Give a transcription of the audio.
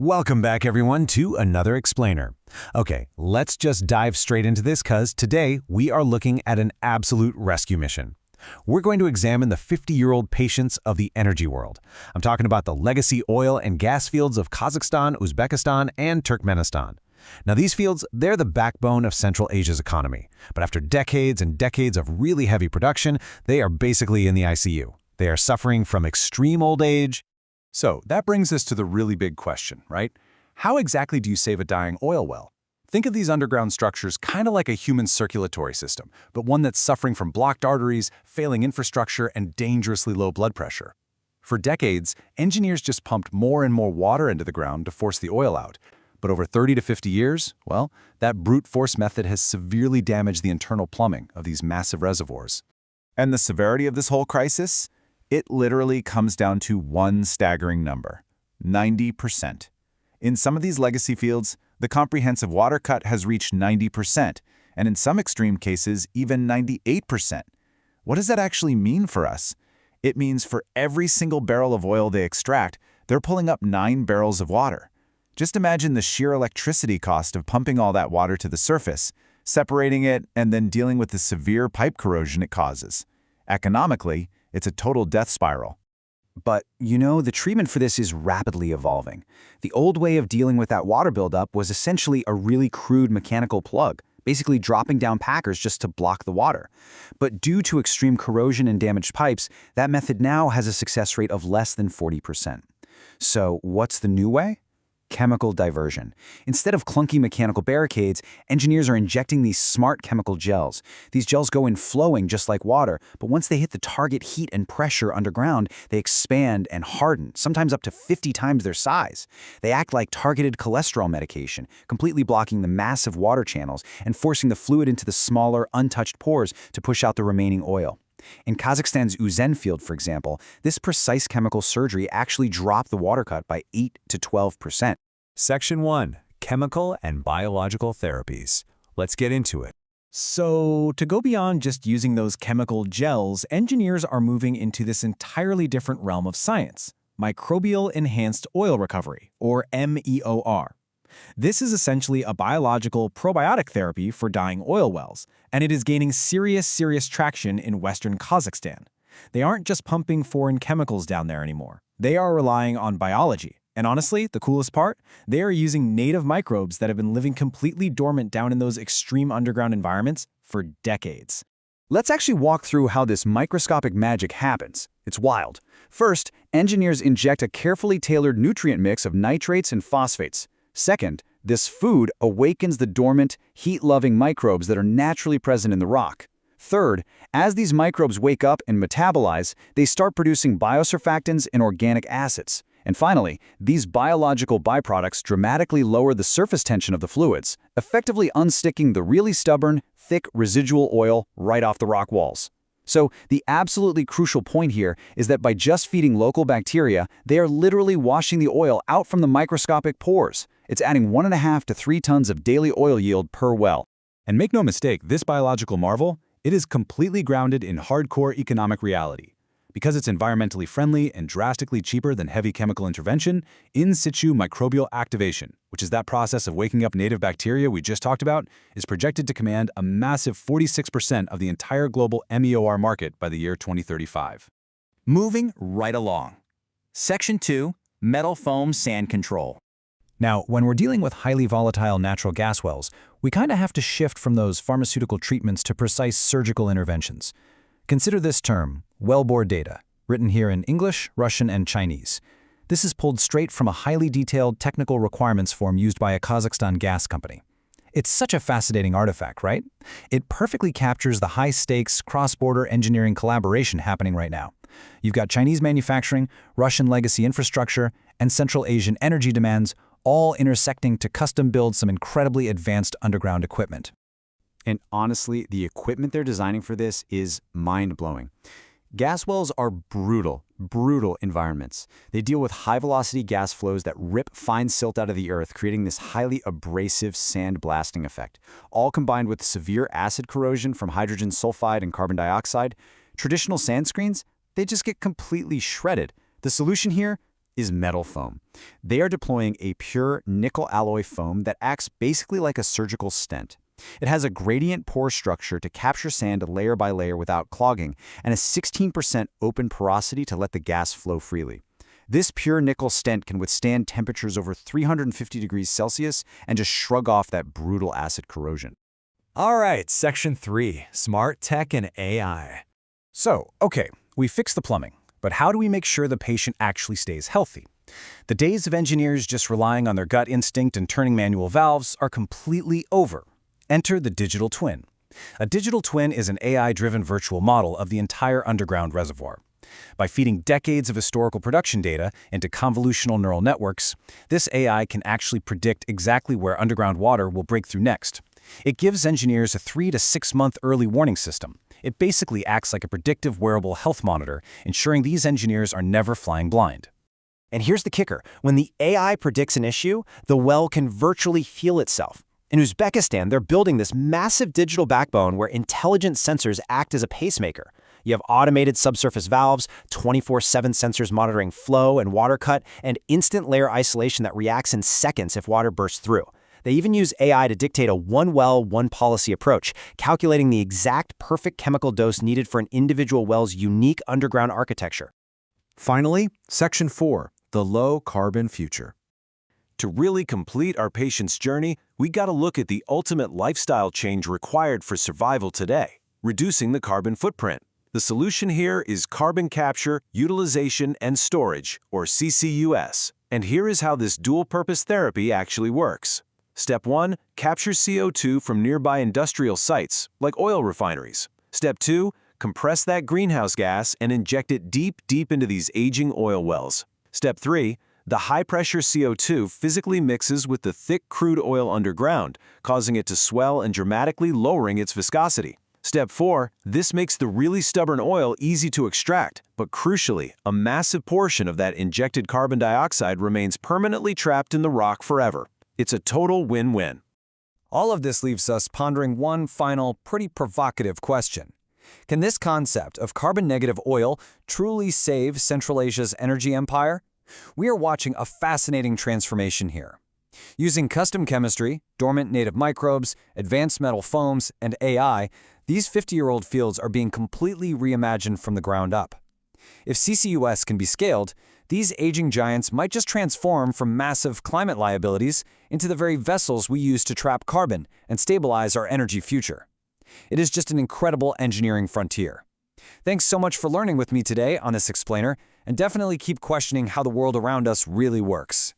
Welcome back, everyone, to another explainer. Okay, let's just dive straight into this because today we are looking at an absolute rescue mission. We're going to examine the 50-year-old patience of the energy world. I'm talking about the legacy oil and gas fields of Kazakhstan, Uzbekistan, and Turkmenistan. Now, these fields, they're the backbone of Central Asia's economy. But after decades and decades of really heavy production, they are basically in the ICU. They are suffering from extreme old age. So that brings us to the really big question, right? How exactly do you save a dying oil well? Think of these underground structures kind of like a human circulatory system, but one that's suffering from blocked arteries, failing infrastructure, and dangerously low blood pressure. For decades, engineers just pumped more and more water into the ground to force the oil out. But over 30 to 50 years, well, that brute force method has severely damaged the internal plumbing of these massive reservoirs. And the severity of this whole crisis? It literally comes down to one staggering number: 90%. In some of these legacy fields, the comprehensive water cut has reached 90%, and in some extreme cases, even 98%. What does that actually mean for us? It means for every single barrel of oil they extract, they're pulling up 9 barrels of water. Just imagine the sheer electricity cost of pumping all that water to the surface, separating it, and then dealing with the severe pipe corrosion it causes. Economically, it's a total death spiral. But, the treatment for this is rapidly evolving. The old way of dealing with that water buildup was essentially a really crude mechanical plug, basically dropping down packers just to block the water. But due to extreme corrosion and damaged pipes, that method now has a success rate of less than 40%. So what's the new way? Chemical diversion. Instead of clunky mechanical barricades, engineers are injecting these smart chemical gels. These gels go in flowing just like water, but once they hit the target heat and pressure underground, they expand and harden, sometimes up to 50 times their size. They act like targeted cholesterol medication, completely blocking the massive water channels and forcing the fluid into the smaller, untouched pores to push out the remaining oil. In Kazakhstan's Uzbekistan field, for example, this precise chemical surgery actually dropped the water cut by 8 to 12%. Section 1. Chemical and Biological Therapies. Let's get into it. So, to go beyond just using those chemical gels, engineers are moving into this entirely different realm of science: microbial enhanced oil recovery, or MEOR. This is essentially a biological probiotic therapy for dying oil wells, and it is gaining serious traction in Western Kazakhstan. They aren't just pumping foreign chemicals down there anymore. They are relying on biology. And honestly, the coolest part? They are using native microbes that have been living completely dormant down in those extreme underground environments for decades. Let's actually walk through how this microscopic magic happens. It's wild. First, engineers inject a carefully tailored nutrient mix of nitrates and phosphates. Second, this food awakens the dormant, heat-loving microbes that are naturally present in the rock. Third, as these microbes wake up and metabolize, they start producing biosurfactants and organic acids. And finally, these biological byproducts dramatically lower the surface tension of the fluids, effectively unsticking the really stubborn, thick residual oil right off the rock walls. So the absolutely crucial point here is that by just feeding local bacteria, they are literally washing the oil out from the microscopic pores. It's adding 1.5 to 3 tons of daily oil yield per well. And make no mistake, this biological marvel, it is completely grounded in hardcore economic reality. Because it's environmentally friendly and drastically cheaper than heavy chemical intervention, in situ microbial activation, which is that process of waking up native bacteria we just talked about, is projected to command a massive 46% of the entire global MEOR market by the year 2035. Moving right along. Section 2. Metal foam sand control. Now, when we're dealing with highly volatile natural gas wells, we kind of have to shift from those pharmaceutical treatments to precise surgical interventions. Consider this term, wellbore data, written here in English, Russian, and Chinese. This is pulled straight from a highly detailed technical requirements form used by a Kazakhstan gas company. It's such a fascinating artifact, right? It perfectly captures the high-stakes, cross-border engineering collaboration happening right now. You've got Chinese manufacturing, Russian legacy infrastructure, and Central Asian energy demands all intersecting to custom-build some incredibly advanced underground equipment. And honestly, the equipment they're designing for this is mind-blowing. Gas wells are brutal environments. They deal with high-velocity gas flows that rip fine silt out of the earth, creating this highly abrasive sand blasting effect. All combined with severe acid corrosion from hydrogen sulfide and carbon dioxide, traditional sand screens, they just get completely shredded. The solution here? is metal foam. They are deploying a pure nickel alloy foam that acts basically like a surgical stent. It has a gradient pore structure to capture sand layer by layer without clogging, and a 16% open porosity to let the gas flow freely. This pure nickel stent can withstand temperatures over 350 degrees Celsius and just shrug off that brutal acid corrosion. All right, Section 3, Smart Tech and AI. So, okay, we fixed the plumbing, but how do we make sure the patient actually stays healthy? The days of engineers just relying on their gut instinct and turning manual valves are completely over. Enter the digital twin. A digital twin is an AI-driven virtual model of the entire underground reservoir. By feeding decades of historical production data into convolutional neural networks, this AI can actually predict exactly where underground water will break through next. It gives engineers a 3 to 6 month early warning system. It basically acts like a predictive wearable health monitor, ensuring these engineers are never flying blind. And here's the kicker. When the AI predicts an issue, the well can virtually heal itself. In Uzbekistan, they're building this massive digital backbone where intelligent sensors act as a pacemaker. You have automated subsurface valves, 24/7 sensors monitoring flow and water cut, and instant layer isolation that reacts in seconds if water bursts through. They even use AI to dictate a one well, one policy approach, calculating the exact perfect chemical dose needed for an individual well's unique underground architecture. Finally, Section 4, the low-carbon future. To really complete our patient's journey, we got to look at the ultimate lifestyle change required for survival today, reducing the carbon footprint. The solution here is carbon capture, utilization, and storage, or CCUS. And here is how this dual-purpose therapy actually works. Step 1, capture CO2 from nearby industrial sites, like oil refineries. Step 2, compress that greenhouse gas and inject it deep into these aging oil wells. Step 3, the high-pressure CO2 physically mixes with the thick crude oil underground, causing it to swell and dramatically lowering its viscosity. Step 4, this makes the really stubborn oil easy to extract, but crucially, a massive portion of that injected carbon dioxide remains permanently trapped in the rock forever. It's a total win-win. All of this leaves us pondering one final, pretty provocative question. Can this concept of carbon-negative oil truly save Central Asia's energy empire? We are watching a fascinating transformation here. Using custom chemistry, dormant native microbes, advanced metal foams, and AI, these 50-year-old fields are being completely reimagined from the ground up. If CCUS can be scaled, these aging giants might just transform from massive climate liabilities into the very vessels we use to trap carbon and stabilize our energy future. It is just an incredible engineering frontier. Thanks so much for learning with me today on this explainer, and definitely keep questioning how the world around us really works.